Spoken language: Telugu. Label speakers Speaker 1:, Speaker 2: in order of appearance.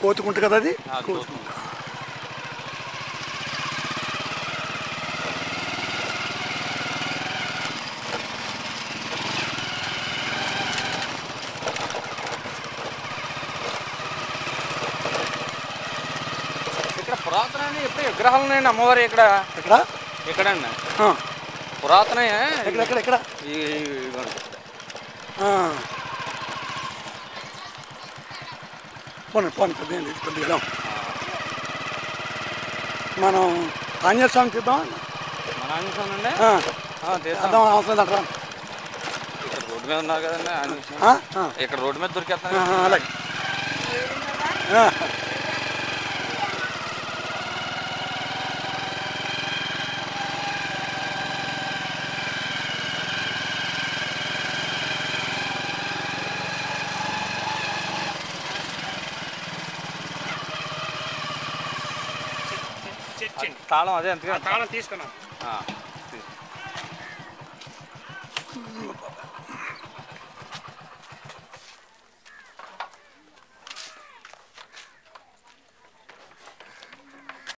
Speaker 1: కోతుకుంట కదా అది.
Speaker 2: ఇక్కడ పురాతన ఎప్పుడు విగ్రహాలు ఉన్నాయండి అమ్మవారి ఇక్కడ
Speaker 1: ఇక్కడ
Speaker 2: ఇక్కడండి పురాతన
Speaker 1: ఎక్కడ పోనీ కొద్దిగా మనం ఆంజనేయ స్వామి తీద్దాం.
Speaker 2: మన ఆంజనేయ స్వామి అండి
Speaker 1: తీద్దాం అవసరం అట్లా.
Speaker 2: ఇక్కడ రోడ్డు మీద ఉన్నారు కదండి ఆంజనేయ ఇక్కడ రోడ్డు మీద దొరికేస్తాను.
Speaker 1: అలాగే
Speaker 2: తాళం అదే ఎంత
Speaker 3: తాళం తీసుకున్నాం.